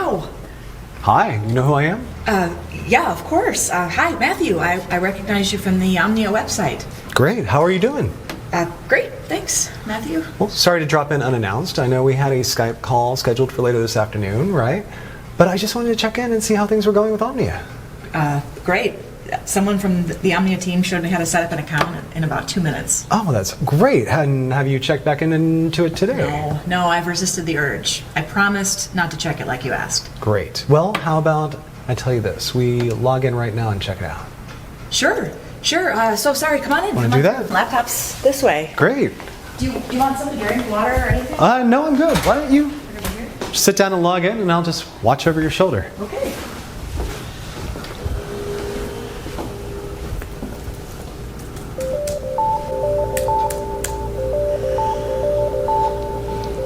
Wow. Hi, you know who I am? Yeah, of course. Hi, Matthew. I recognize you from the Omnia website. Great, how are you doing? Great, thanks, Matthew. Well, sorry to drop in unannounced. I know we had a Skype call scheduled for later this afternoon, right? But I just wanted to check in and see how things were going with Omnia. Great. Someone from the Omnia team showed me how to set up an account in about 2 minutes. Oh, that's great. And have you checked back into it today? No, I've resisted the urge. I promised not to check it like you asked. Great. Well, how about I tell you this? We log in right now and check it out. Sure. So sorry, come on in. Want to do that? Laptop's this way. Great. Do you want something to drink, water, or anything? No, I'm good. Why don't you Over here? sit down and log in and I'll just watch over your shoulder. Okay.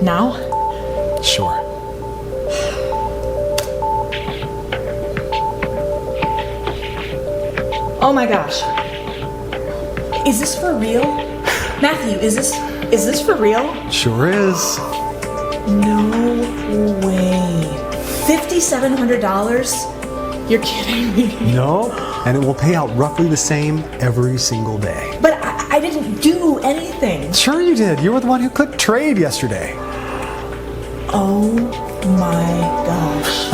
Now? Sure. Oh my gosh. Is this for real? Matthew, is this for real? Sure is. No way. $5,700? You're kidding me. No, and it will pay out roughly the same every single day. But I didn't do anything. Sure you did. You were the one who clicked trade yesterday. Oh my gosh.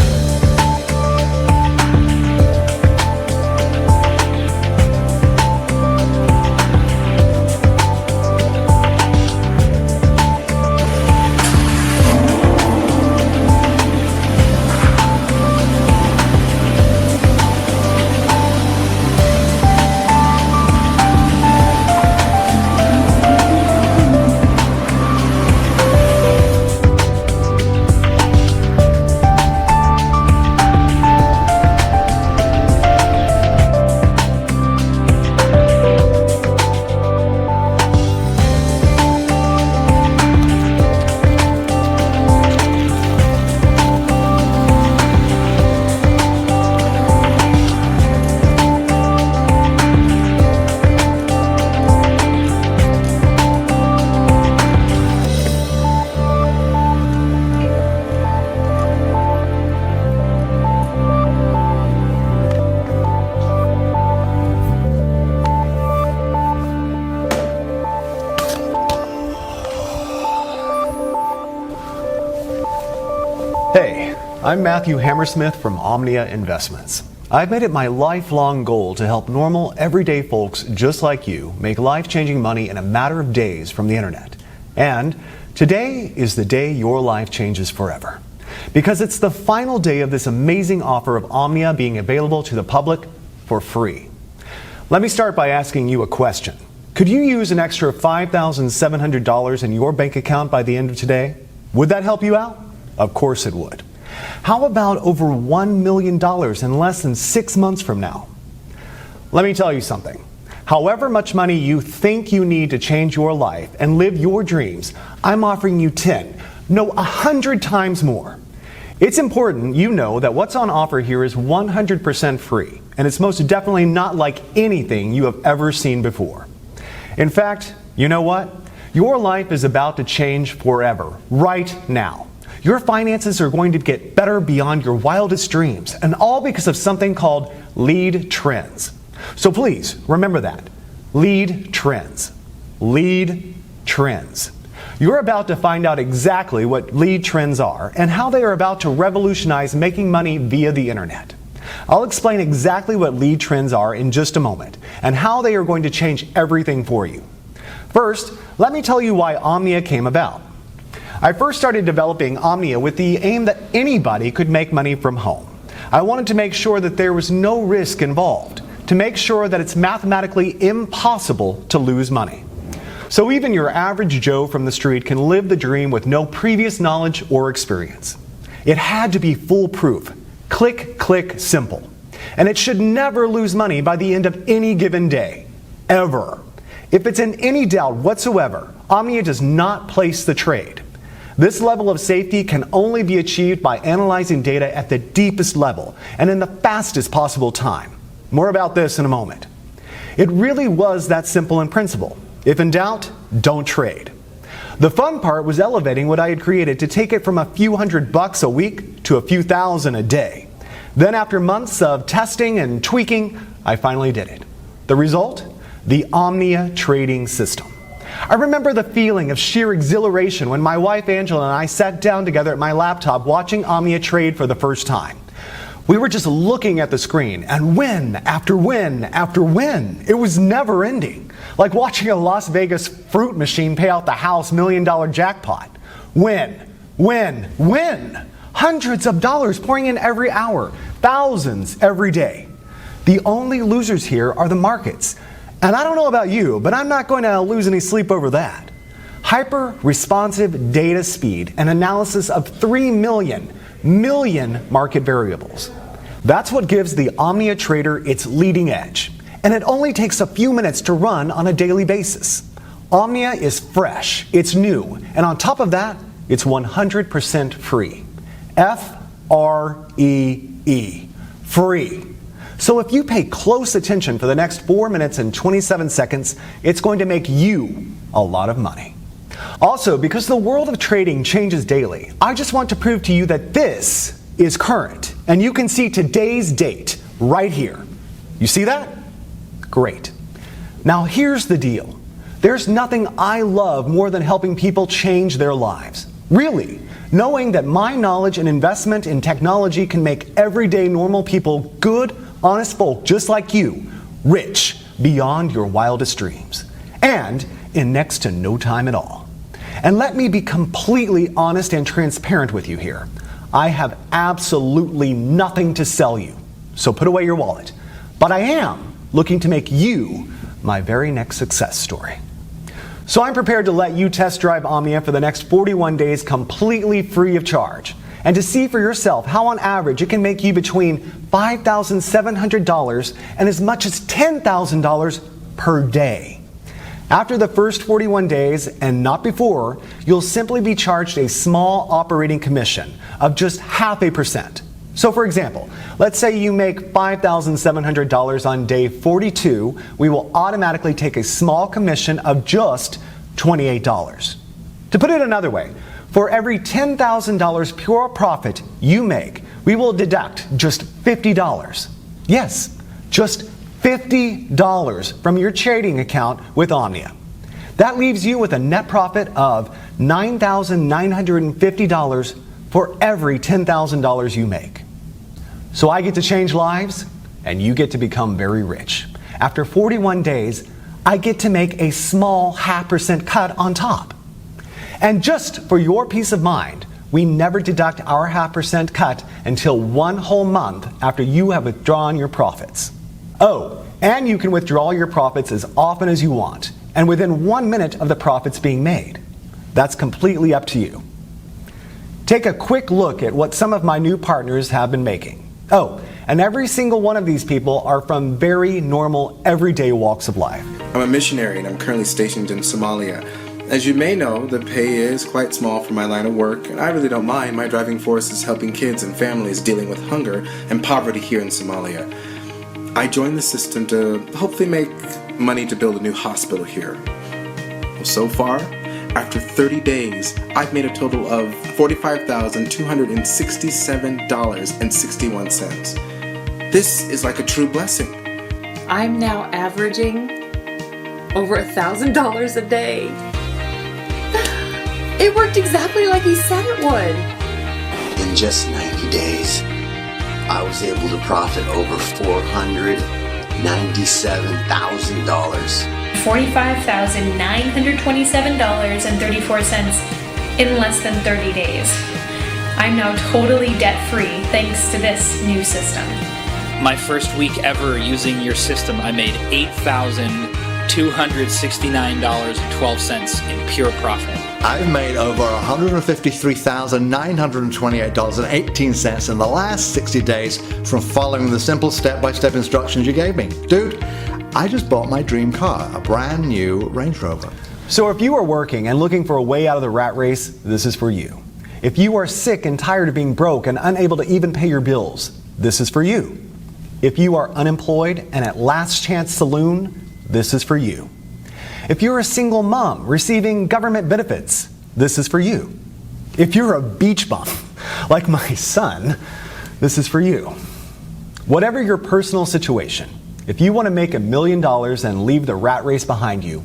Hey, I'm Matthew Hammersmith from Omnia Investments. I've made it my lifelong goal to help normal, everyday folks just like you make life-changing money in a matter of days from the internet. And today is the day your life changes forever. Because it's the final day of this amazing offer of Omnia being available to the public for free. Let me start by asking you a question. Could you use an extra $5,700 in your bank account by the end of today? Would that help you out? Of course it would. How about over $1 million in less than 6 months from now? Let me tell you something. However much money you think you need to change your life and live your dreams, I'm offering you 10, no 100 times more. It's important you know that what's on offer here is 100% free, and it's most definitely not like anything you have ever seen before. In fact, you know what? Your life is about to change forever, right now. Your finances are going to get better beyond your wildest dreams, and all because of something called lead trends. So please, remember that. Lead trends. Lead trends. You're about to find out exactly what lead trends are and how they are about to revolutionize making money via the internet. I'll explain exactly what lead trends are in just a moment and how they are going to change everything for you. First, let me tell you why Omnia came about. I first started developing Omnia with the aim that anybody could make money from home. I wanted to make sure that there was no risk involved, to make sure that it's mathematically impossible to lose money. So even your average Joe from the street can live the dream with no previous knowledge or experience. It had to be foolproof, click, click, simple. And it should never lose money by the end of any given day, ever. If it's in any doubt whatsoever, Omnia does not place the trade. This level of safety can only be achieved by analyzing data at the deepest level and in the fastest possible time. More about this in a moment. It really was that simple in principle. If in doubt, don't trade. The fun part was elevating what I had created to take it from a few $100 a week to a few thousand a day. Then after months of testing and tweaking, I finally did it. The result? The Omnia trading system. I remember the feeling of sheer exhilaration when my wife Angela and I sat down together at my laptop watching Omnia trade for the first time. We were just looking at the screen, and win after win after win. It was never ending. Like watching a Las Vegas fruit machine pay out the house $1 million jackpot. Win, win, win. Hundreds of dollars pouring in every hour, thousands every day. The only losers here are the markets. And I don't know about you, but I'm not going to lose any sleep over that. Hyper-responsive data speed and analysis of 3 million market variables. That's what gives the Omnia Trader its leading edge. And it only takes a few minutes to run on a daily basis. Omnia is fresh, it's new, and on top of that, it's 100% free. F-R-E-E. Free. So if you pay close attention for the next 4 minutes and 27 seconds, it's going to make you a lot of money. Also, because the world of trading changes daily, I just want to prove to you that this is current. And you can see today's date right here. You see that? Great. Now here's the deal. There's nothing I love more than helping people change their lives. Really, knowing that my knowledge and investment in technology can make everyday normal people, good, honest folk just like you, rich beyond your wildest dreams. And in next to no time at all. And let me be completely honest and transparent with you here. I have absolutely nothing to sell you, so put away your wallet. But I am looking to make you my very next success story. So I'm prepared to let you test drive Omnia for the next 41 days completely free of charge, and to see for yourself how on average it can make you between $5,700 and as much as $10,000 per day. After the first 41 days, and not before, you'll simply be charged a small operating commission of just 0.5%. So for example, let's say you make $5,700 on day 42, we will automatically take a small commission of just $28. To put it another way, for every $10,000 pure profit you make, we will deduct just $50. Yes, just $50 from your trading account with Omnia. That leaves you with a net profit of $9,950 for every $10,000 you make. So I get to change lives, and you get to become very rich. After 41 days, I get to make a small 0.5% cut on top. And just for your peace of mind, we never deduct our 0.5% cut until 1 whole month after you have withdrawn your profits. Oh, and you can withdraw your profits as often as you want, and within 1 minute of the profits being made. That's completely up to you. Take a quick look at what some of my new partners have been making. Oh, and every single one of these people are from very normal, everyday walks of life. I'm a missionary and I'm currently stationed in Somalia. As you may know, the pay is quite small for my line of work, and I really don't mind. My driving force is helping kids and families dealing with hunger and poverty here in Somalia. I joined the system to hopefully make money to build a new hospital here. Well, so far, after 30 days, I've made a total of $45,267.61. This is like a true blessing. I'm now averaging over $1,000 a day. It worked exactly like he said it would. In just 90 days, I was able to profit over $497,000. $45,927.34 in less than 30 days. I'm now totally debt-free thanks to this new system. My first week ever using your system, I made $8,269.12 in pure profit. I've made over $153,928.18 in the last 60 days from following the simple step-by-step instructions you gave me. Dude, I just bought my dream car, a brand new Range Rover. So if you are working and looking for a way out of the rat race, this is for you. If you are sick and tired of being broke and unable to even pay your bills, this is for you. If you are unemployed and at Last Chance Saloon, this is for you. If you're a single mom receiving government benefits, this is for you. If you're a beach bum, like my son, this is for you. Whatever your personal situation, if you want to make $1 million and leave the rat race behind you,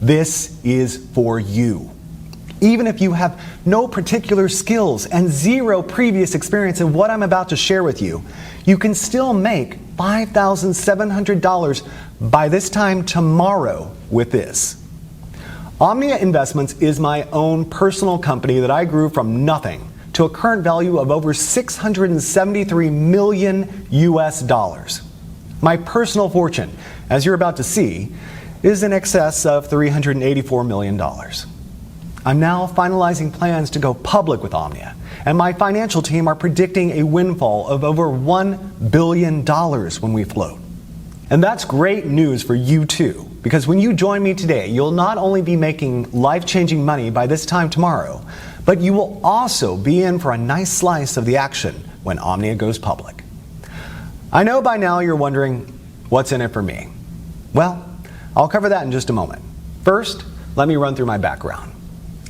this is for you. Even if you have no particular skills and zero previous experience in what I'm about to share with you, you can still make $5,700 by this time tomorrow with this. Omnia Investments is my own personal company that I grew from nothing to a current value of over 673 million US dollars. My personal fortune, as you're about to see, is in excess of $384 million. I'm now finalizing plans to go public with Omnia, and my financial team are predicting a windfall of over $1 billion when we float. And that's great news for you too, because when you join me today, you'll not only be making life-changing money by this time tomorrow, but you will also be in for a nice slice of the action when Omnia goes public. I know by now you're wondering, what's in it for me? Well, I'll cover that in just a moment. First, let me run through my background.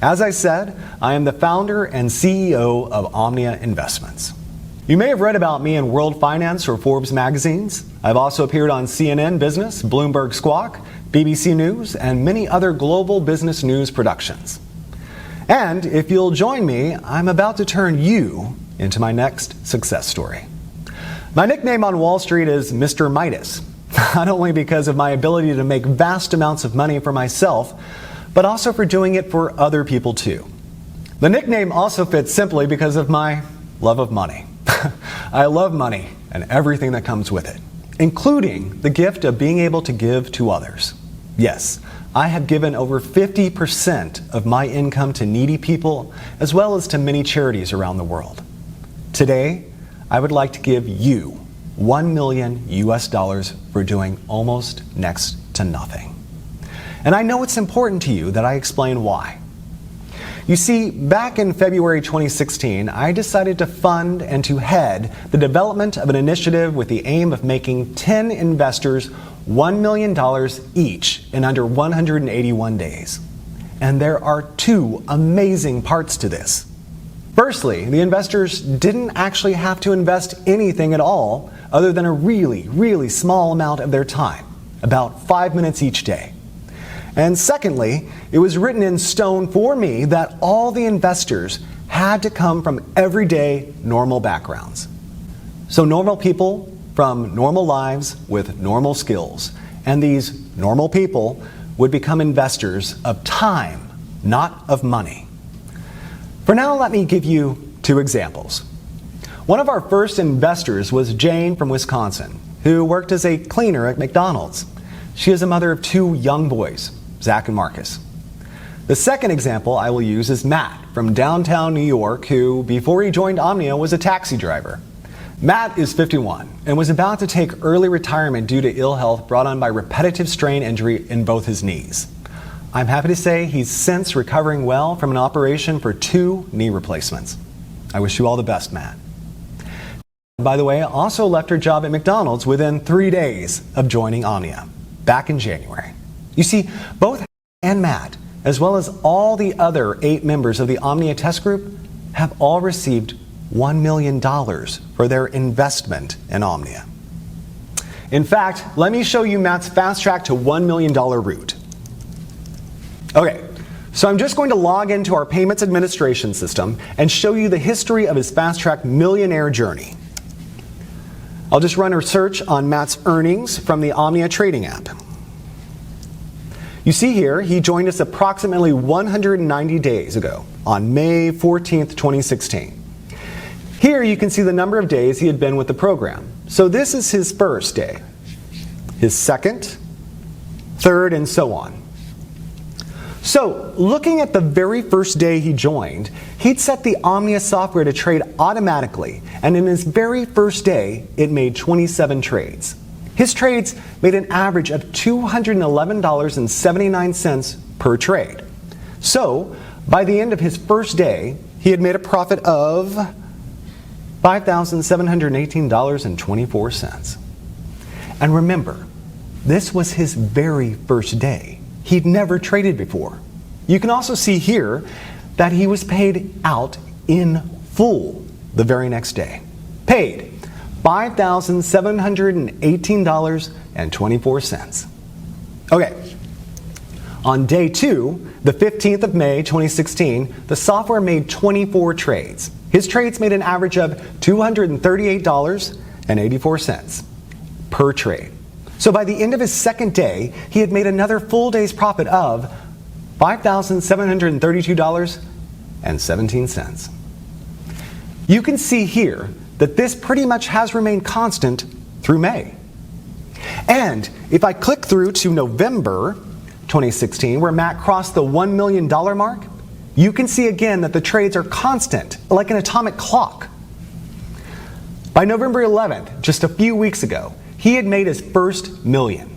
As I said, I am the founder and CEO of Omnia Investments. You may have read about me in World Finance or Forbes magazines. I've also appeared on CNN Business, Bloomberg Squawk, BBC News, and many other global business news productions. And if you'll join me, I'm about to turn you into my next success story. My nickname on Wall Street is Mr. Midas, not only because of my ability to make vast amounts of money for myself, but also for doing it for other people too. The nickname also fits simply because of my love of money. I love money and everything that comes with it, including the gift of being able to give to others. Yes, I have given over 50% of my income to needy people, as well as to many charities around the world. Today, I would like to give you $1 million US for doing almost next to nothing. And I know it's important to you that I explain why. You see, back in February 2016, I decided to fund and to head the development of an initiative with the aim of making 10 investors $1 million each in under 181 days. And there are two amazing parts to this. Firstly, the investors didn't actually have to invest anything at all other than a really, really small amount of their time, about 5 minutes each day. And secondly, it was written in stone for me that all the investors had to come from everyday normal backgrounds. So normal people from normal lives with normal skills. And these normal people would become investors of time, not of money. For now, let me give you two examples. One of our first investors was Jane from Wisconsin, who worked as a cleaner at McDonald's. She is a mother of two young boys, Zach and Marcus. The second example I will use is Matt from downtown New York, who, before he joined Omnia, was a taxi driver. Matt is 51 and was about to take early retirement due to ill health brought on by repetitive strain injury in both his knees. I'm happy to say he's since recovering well from an operation for 2 knee replacements. I wish you all the best, Matt. By the way, also left her job at McDonald's within 3 days of joining Omnia, back in January. You see, both and Matt, as well as all the other 8 members of the Omnia test group, have all received $1 million for their investment in Omnia. In fact, let me show you Matt's fast track to $1 million route. Okay, so I'm just going to log into our payments administration system and show you the history of his fast track millionaire journey. I'll just run a search on Matt's earnings from the Omnia trading app. You see here, he joined us approximately 190 days ago on May 14th, 2016. Here you can see the number of days he had been with the program. So this is his first day, his second, third, and so on. So looking at the very first day he joined, he'd set the Omnia software to trade automatically, and in his very first day, it made 27 trades. His trades made an average of $211.79 per trade. So, by the end of his first day, he had made a profit of $5,718.24. And remember, this was his very first day. he'd never traded before. You can also see here that he was paid out in full the very next day. Paid $5,718.24. Okay, on day 2, the 15th of May 2016, the software made 24 trades. His trades made an average of $238.84 per trade. So by the end of his second day, he had made another full day's profit of $5,732.17. You can see here that this pretty much has remained constant through May. And if I click through to November 2016, where Matt crossed the $1 million mark, you can see again that the trades are constant, like an atomic clock. By November 11th, just a few weeks ago, he had made his first million.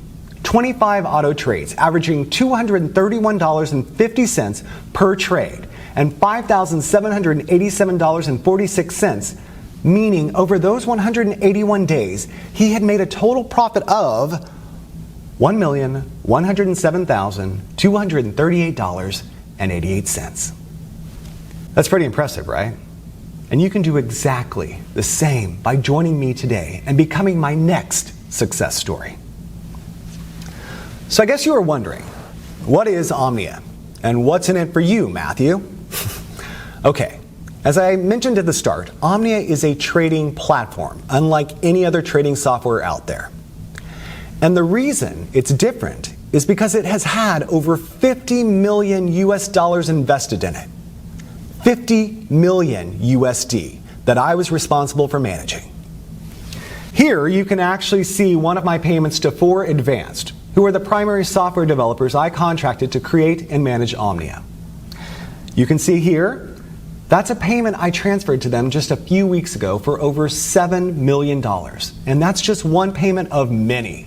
25 auto trades, averaging $231.50 per trade, and $5,787.46, meaning over those 181 days, he had made a total profit of $1,107,238.88. That's pretty impressive, right? And you can do exactly the same by joining me today and becoming my next success story. So I guess you are wondering, what is Omnia? And what's in it for you, Matthew? Okay, as I mentioned at the start, Omnia is a trading platform, unlike any other trading software out there. And the reason it's different is because it has had over 50 million US dollars invested in it. 50 million USD that I was responsible for managing. Here you can actually see one of my payments to 4 Advanced, who are the primary software developers I contracted to create and manage Omnia. You can see here, that's a payment I transferred to them just a few weeks ago for over $7 million. And that's just one payment of many.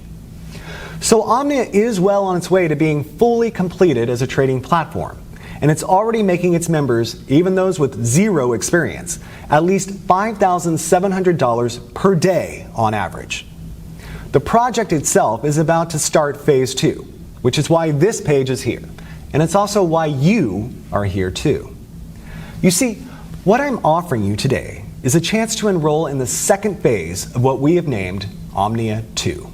So Omnia is well on its way to being fully completed as a trading platform. And it's already making its members, even those with zero experience, at least $5,700 per day on average. The project itself is about to start phase 2, which is why this page is here. And it's also why you are here too. You see, what I'm offering you today is a chance to enroll in the second phase of what we have named Omnia 2.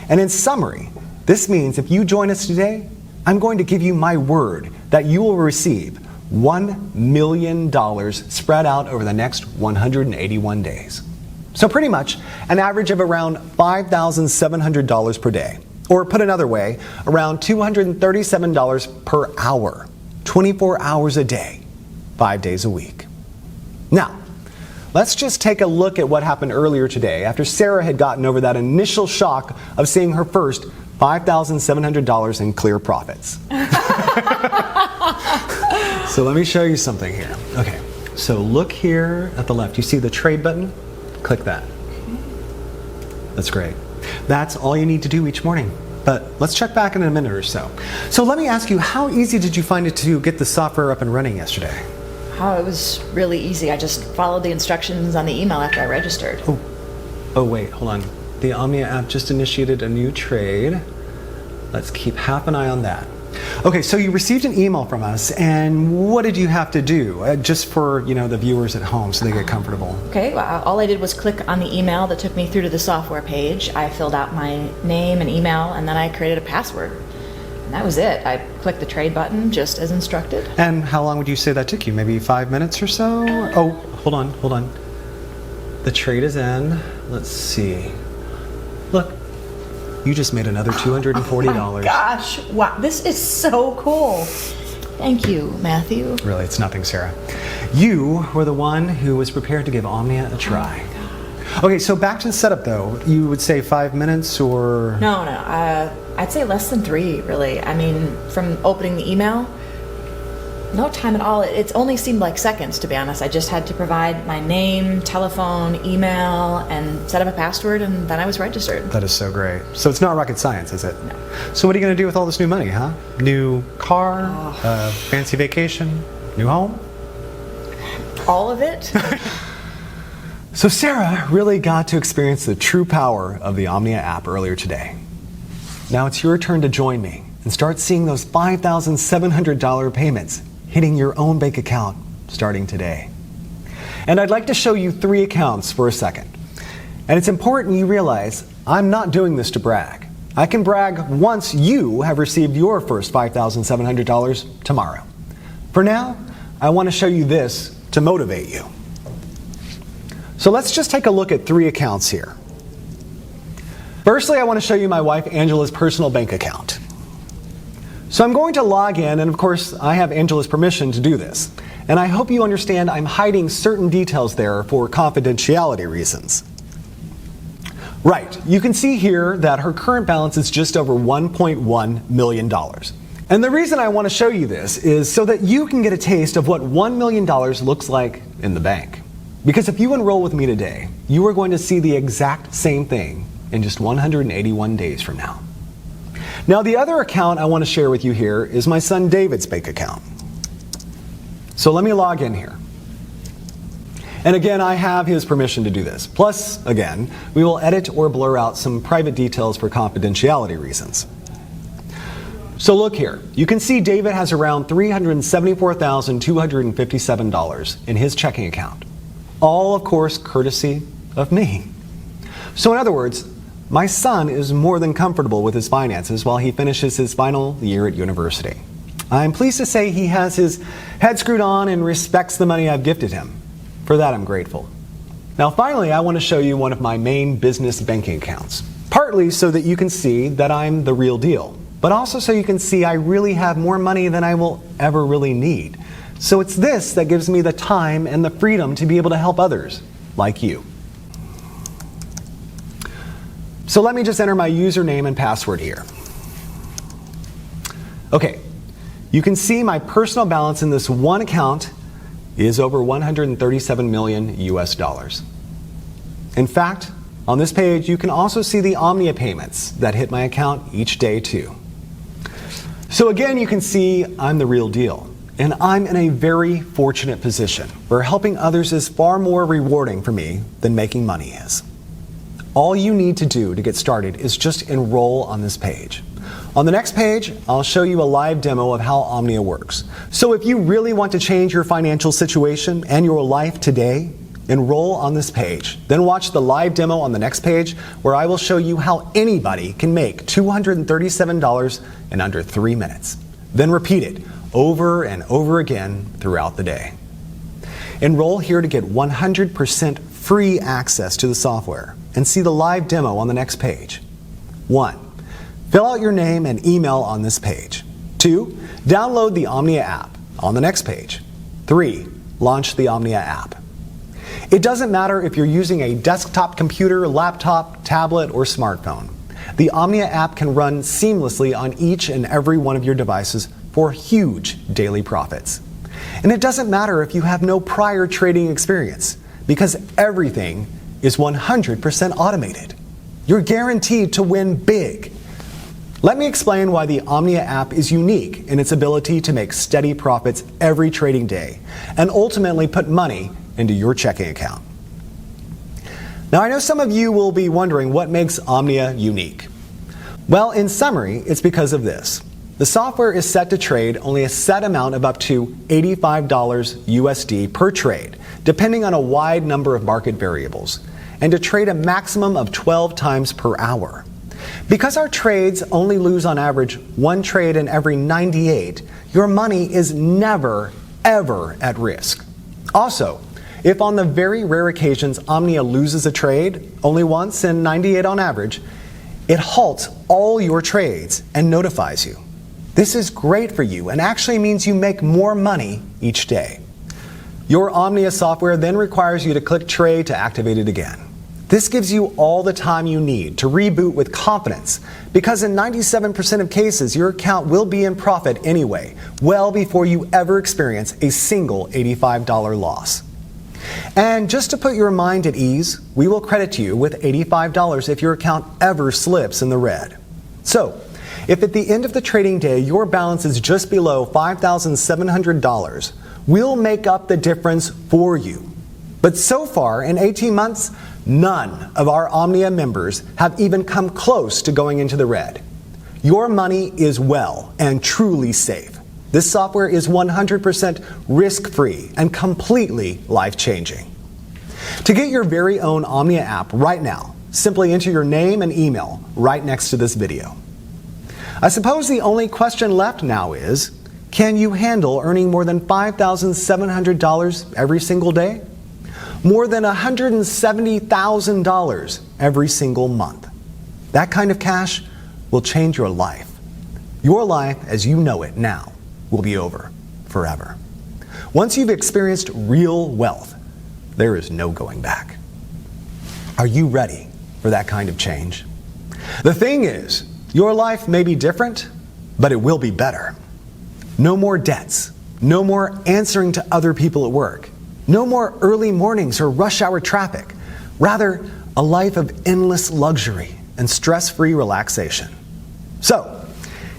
And in summary, this means if you join us today, I'm going to give you my word that you will receive $1 million spread out over the next 181 days. So pretty much an average of around $5,700 per day. Or put another way, around $237 per hour, 24 hours a day, 5 days a week. Now, let's just take a look at what happened earlier today after Sarah had gotten over that initial shock of seeing her first $5,700 in clear profits. So let me show you something here. Okay, so look here at the left. You see the trade button? Click that. That's great. That's all you need to do each morning. But let's check back in a minute or so. So let me ask you, how easy did you find it to get the software up and running yesterday? Oh, it was really easy. I just followed the instructions on the email after I registered. Oh wait, hold on. The Omnia app just initiated a new trade. Let's keep half an eye on that. Okay, so you received an email from us, and what did you have to do? Just for, the viewers at home so they get comfortable. Okay, well, all I did was click on the email that took me through to the software page. I filled out my name and email, and then I created a password. And that was it. I clicked the trade button just as instructed. And how long would you say that took you? Maybe 5 minutes or so? Oh, hold on. The trade is in. Let's see. Look, you just made another $240. Oh my gosh, wow, this is so cool. Thank you, Matthew. Really, it's nothing, Sarah. You were the one who was prepared to give Omnia a try. Okay, so back to the setup though. You would say 5 minutes or? No, I'd say less than 3, really. I mean, from opening the email, no time at all. It only seemed like seconds, to be honest. I just had to provide my name, telephone, email, and set up a password, and then I was registered. That is so great. So it's not rocket science, is it? No. So what are you going to do with all this new money, huh? New car, fancy vacation, new home? All of it? So Sarah really got to experience the true power of the Omnia app earlier today. Now it's your turn to join me and start seeing those $5,700 payments hitting your own bank account starting today. And I'd like to show you 3 accounts for a second. And it's important you realize I'm not doing this to brag. I can brag once you have received your first $5,700 tomorrow. For now, I want to show you this to motivate you. So let's just take a look at 3 accounts here. Firstly, I want to show you my wife Angela's personal bank account. So I'm going to log in, and of course I have Angela's permission to do this. And I hope you understand I'm hiding certain details there for confidentiality reasons. Right, you can see here that her current balance is just over $1.1 million. And the reason I want to show you this is so that you can get a taste of what $1 million looks like in the bank. Because if you enroll with me today, you are going to see the exact same thing in just 181 days from now. Now, the other account I want to share with you here is my son David's bank account. So let me log in here. And again, I have his permission to do this. Plus, again, we will edit or blur out some private details for confidentiality reasons. So look here. You can see David has around $374,257 in his checking account. All, of course, courtesy of me. So in other words, my son is more than comfortable with his finances while he finishes his final year at university. I'm pleased to say he has his head screwed on and respects the money I've gifted him. For that, I'm grateful. Now, finally, I want to show you one of my main business banking accounts. Partly so that you can see that I'm the real deal, but also so you can see I really have more money than I will ever really need. So it's this that gives me the time and the freedom to be able to help others, like you. So let me just enter my username and password here. Okay, you can see my personal balance in this one account is over 137 million US dollars. In fact, on this page, you can also see the Omnia payments that hit my account each day too. So again, you can see I'm the real deal. And I'm in a very fortunate position where helping others is far more rewarding for me than making money is. All you need to do to get started is just enroll on this page. On the next page, I'll show you a live demo of how Omnia works. So if you really want to change your financial situation and your life today, enroll on this page. Then watch the live demo on the next page where I will show you how anybody can make $237 in under 3 minutes. Then repeat it over and over again throughout the day. Enroll here to get 100% free access to the software and see the live demo on the next page. 1. Fill out your name and email on this page. 2. Download the Omnia app on the next page. 3. Launch the Omnia app. It doesn't matter if you're using a desktop computer, laptop, tablet, or smartphone. The Omnia app can run seamlessly on each and every one of your devices for huge daily profits. And it doesn't matter if you have no prior trading experience, because everything is 100% automated. You're guaranteed to win big. Let me explain why the Omnia app is unique in its ability to make steady profits every trading day and ultimately put money into your checking account. Now, I know some of you will be wondering what makes Omnia unique. Well, in summary, it's because of this. The software is set to trade only a set amount of up to $85 USD per trade, depending on a wide number of market variables, and to trade a maximum of 12 times per hour. Because our trades only lose on average 1 trade in every 98, your money is never, ever at risk. Also, if on the very rare occasions Omnia loses a trade, only once in 98 on average, it halts all your trades and notifies you. This is great for you and actually means you make more money each day. Your Omnia software then requires you to click trade to activate it again. This gives you all the time you need to reboot with confidence, because in 97% of cases, your account will be in profit anyway, well before you ever experience a single $85 loss. And just to put your mind at ease, we will credit you with $85 if your account ever slips in the red. So, if at the end of the trading day your balance is just below $5,700, we'll make up the difference for you. But so far, in 18 months, none of our Omnia members have even come close to going into the red. Your money is well and truly safe. This software is 100% risk-free and completely life-changing. To get your very own Omnia app right now, simply enter your name and email right next to this video. I suppose the only question left now is, can you handle earning more than $5,700 every single day? More than $170,000 every single month. That kind of cash will change your life. Your life as you know it now will be over forever. Once you've experienced real wealth, there is no going back. Are you ready for that kind of change? The thing is, your life may be different, but it will be better. No more debts. No more answering to other people at work. No more early mornings or rush hour traffic. Rather, a life of endless luxury and stress-free relaxation. So,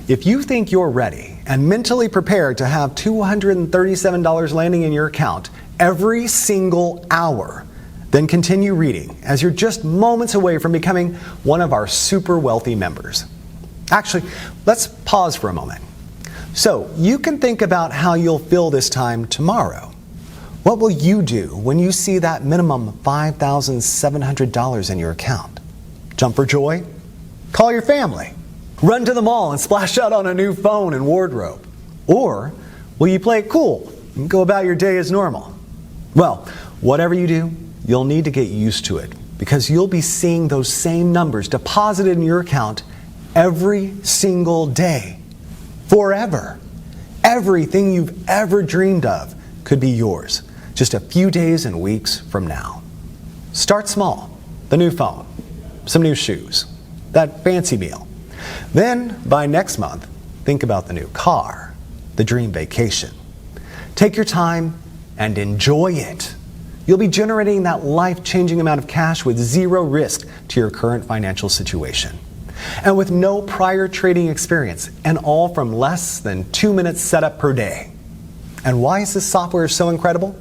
if you think you're ready and mentally prepared to have $237 landing in your account every single hour, then continue reading as you're just moments away from becoming one of our super wealthy members. Actually, let's pause for a moment. So, you can think about how you'll feel this time tomorrow. What will you do when you see that minimum $5,700 in your account? Jump for joy? Call your family? Run to the mall and splash out on a new phone and wardrobe? Or will you play it cool and go about your day as normal? Well, whatever you do, you'll need to get used to it because you'll be seeing those same numbers deposited in your account every single day, forever. Everything you've ever dreamed of could be yours just a few days and weeks from now. Start small. The new phone, some new shoes, that fancy meal. Then, by next month, think about the new car, the dream vacation. Take your time and enjoy it. You'll be generating that life-changing amount of cash with zero risk to your current financial situation. And with no prior trading experience, and all from less than 2 minutes setup per day. And why is this software so incredible?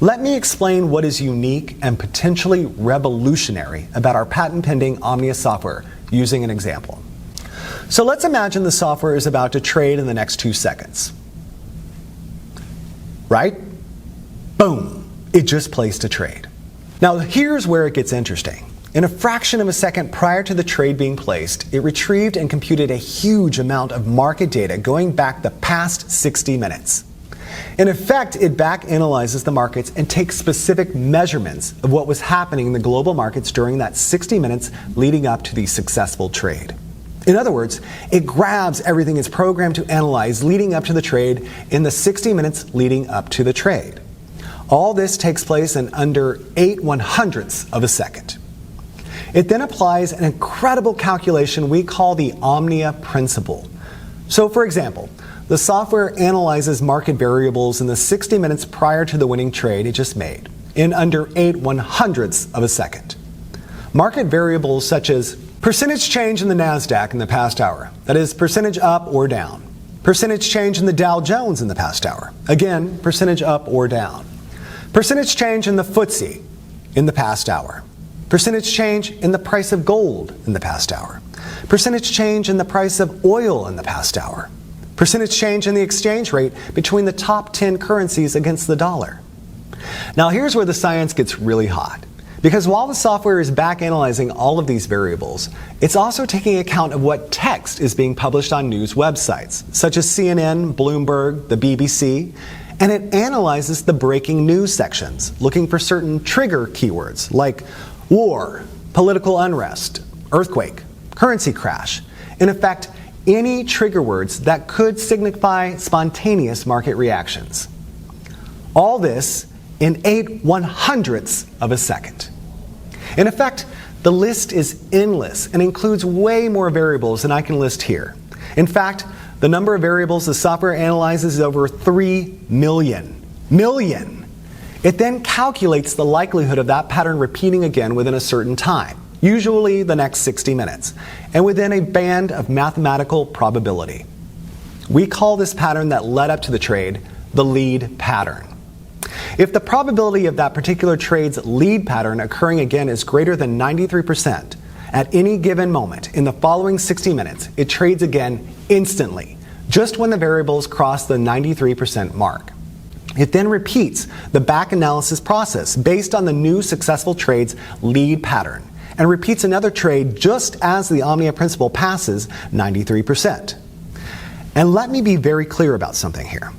Let me explain what is unique and potentially revolutionary about our patent-pending Omnia software using an example. So let's imagine the software is about to trade in the next 2 seconds. Right? Boom! It just placed a trade. Now here's where it gets interesting. In a fraction of a second prior to the trade being placed, it retrieved and computed a huge amount of market data going back the past 60 minutes. In effect, it back analyzes the markets and takes specific measurements of what was happening in the global markets during that 60 minutes leading up to the successful trade. In other words, it grabs everything it's programmed to analyze leading up to the trade in the 60 minutes leading up to the trade. All this takes place in under 8/100ths of a second. It then applies an incredible calculation we call the Omnia principle. So for example, the software analyzes market variables in the 60 minutes prior to the winning trade it just made, in under 8/100ths of a second. Market variables such as percentage change in the NASDAQ in the past hour, that is, percentage up or down. Percentage change in the Dow Jones in the past hour, again, percentage up or down. Percentage change in the FTSE in the past hour. Percentage change in the price of gold in the past hour. Percentage change in the price of oil in the past hour. Percentage change in the exchange rate between the top 10 currencies against the dollar. Now here's where the science gets really hot. Because while the software is back analyzing all of these variables, it's also taking account of what text is being published on news websites, such as CNN, Bloomberg, the BBC, and it analyzes the breaking news sections, looking for certain trigger keywords like war, political unrest, earthquake, currency crash. In effect, any trigger words that could signify spontaneous market reactions. All this in 8/100ths of a second. In effect, the list is endless and includes way more variables than I can list here. In fact, the number of variables the software analyzes is over 3 million. It then calculates the likelihood of that pattern repeating again within a certain time, usually the next 60 minutes, and within a band of mathematical probability. We call this pattern that led up to the trade the lead pattern. If the probability of that particular trade's lead pattern occurring again is greater than 93%, At any given moment in the following 60 minutes, it trades again instantly, just when the variables cross the 93% mark. It then repeats the back analysis process based on the new successful trade's lead pattern, and repeats another trade just as the Omnia principal passes 93%. And let me be very clear about something here.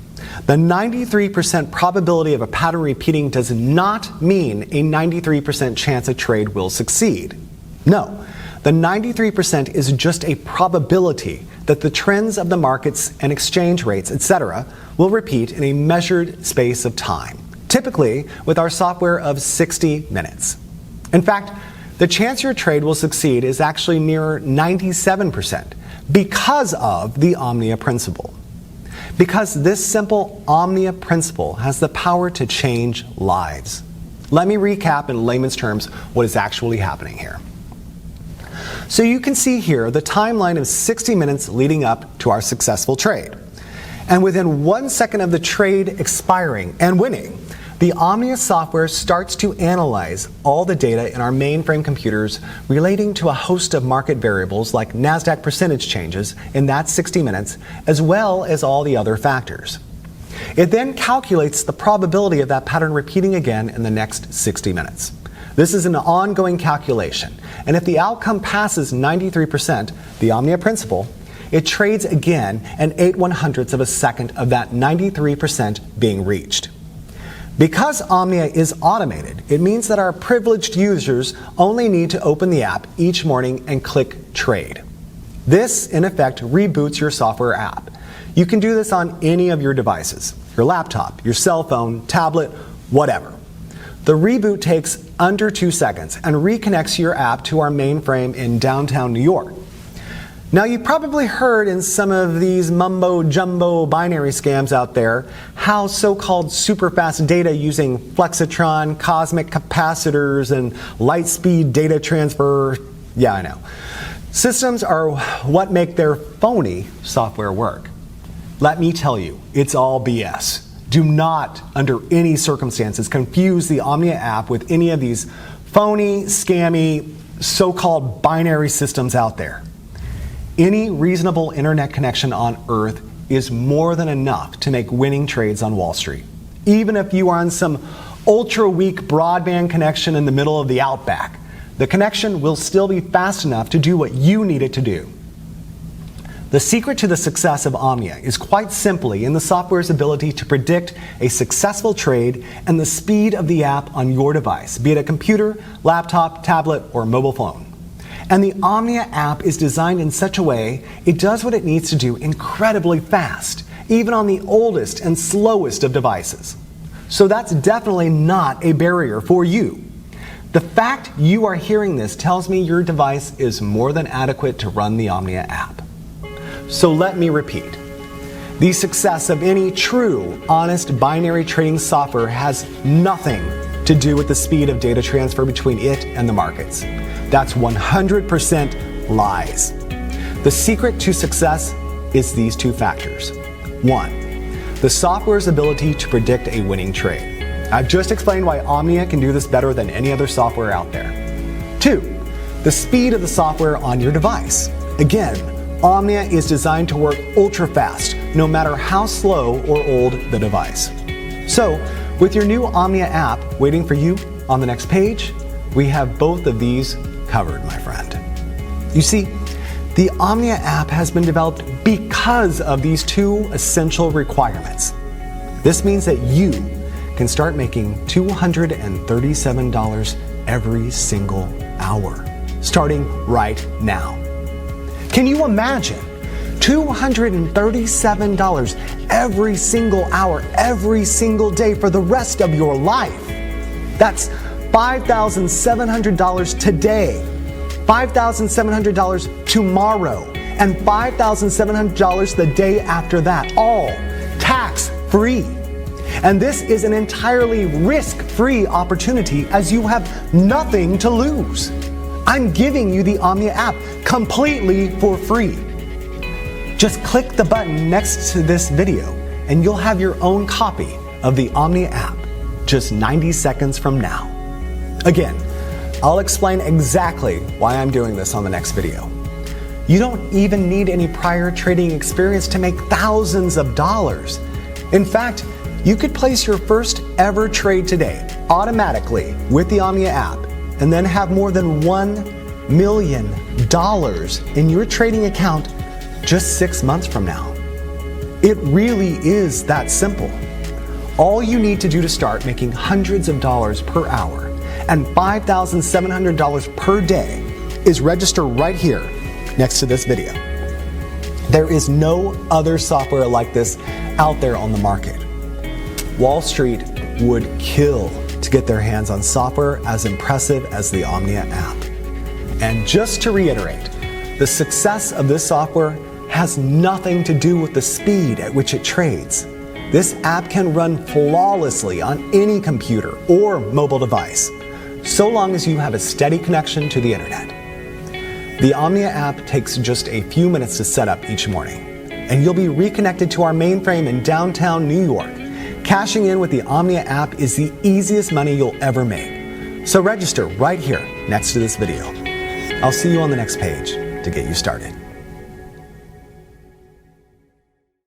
The 93% probability of a pattern repeating does not mean a 93% chance a trade will succeed. No, the 93% is just a probability that the trends of the markets and exchange rates, etc., will repeat in a measured space of time, typically with our software of 60 minutes. In fact, the chance your trade will succeed is actually near 97% because of the Omnia principle. Because this simple Omnia principle has the power to change lives. Let me recap in layman's terms what is actually happening here. So you can see here the timeline of 60 minutes leading up to our successful trade. And within 1 second of the trade expiring and winning, the Omnia software starts to analyze all the data in our mainframe computers relating to a host of market variables like NASDAQ percentage changes in that 60 minutes, as well as all the other factors. It then calculates the probability of that pattern repeating again in the next 60 minutes. This is an ongoing calculation, and if the outcome passes 93%, the Omnia principle, it trades again and 8/100ths of a second of that 93% being reached. Because Omnia is automated, it means that our privileged users only need to open the app each morning and click Trade. This, in effect, reboots your software app. You can do this on any of your devices, your laptop, your cell phone, tablet, whatever. The reboot takes under 2 seconds and reconnects your app to our mainframe in downtown New York. Now, you probably heard in some of these mumbo-jumbo binary scams out there how so-called super-fast data using flexitron, cosmic capacitors, and light-speed data transfer, yeah, I know. Systems are what make their phony software work. Let me tell you, it's all BS. Do not, under any circumstances, confuse the Omnia app with any of these phony, scammy, so-called binary systems out there. Any reasonable internet connection on Earth is more than enough to make winning trades on Wall Street. Even if you are on some ultra-weak broadband connection in the middle of the outback, the connection will still be fast enough to do what you need it to do. The secret to the success of Omnia is quite simply in the software's ability to predict a successful trade and the speed of the app on your device, be it a computer, laptop, tablet, or mobile phone. And the Omnia app is designed in such a way it does what it needs to do incredibly fast, even on the oldest and slowest of devices. So that's definitely not a barrier for you. The fact you are hearing this tells me your device is more than adequate to run the Omnia app. So let me repeat. The success of any true, honest binary trading software has nothing to do with the speed of data transfer between it and the markets. That's 100% lies. The secret to success is these two factors. 1, the software's ability to predict a winning trade. I've just explained why Omnia can do this better than any other software out there. 2, the speed of the software on your device. Again, Omnia is designed to work ultra fast, no matter how slow or old the device. So, with your new Omnia app waiting for you on the next page, we have both of these covered, my friend. You see, the Omnia app has been developed because of these two essential requirements. This means that you can start making $237 every single hour, starting right now. Can you imagine $237 every single hour, every single day for the rest of your life? That's $5,700 today, $5,700 tomorrow, and $5,700 the day after that, all tax-free. And this is an entirely risk-free opportunity as you have nothing to lose. I'm giving you the Omnia app completely for free. Just click the button next to this video and you'll have your own copy of the Omnia app just 90 seconds from now. Again, I'll explain exactly why I'm doing this on the next video. You don't even need any prior trading experience to make thousands of dollars. In fact, you could place your first ever trade today automatically with the Omnia app and then have more than $1 million in your trading account just 6 months from now. It really is that simple. All you need to do to start making hundreds of dollars per hour and $5,700 per day is register right here next to this video. There is no other software like this out there on the market. Wall Street would kill to get their hands on software as impressive as the Omnia app. And just to reiterate, the success of this software has nothing to do with the speed at which it trades. This app can run flawlessly on any computer or mobile device, so long as you have a steady connection to the internet. The Omnia app takes just a few minutes to set up each morning, and you'll be reconnected to our mainframe in downtown New York. Cashing in with the Omnia app is the easiest money you'll ever make. So register right here next to this video. I'll see you on the next page to get you started.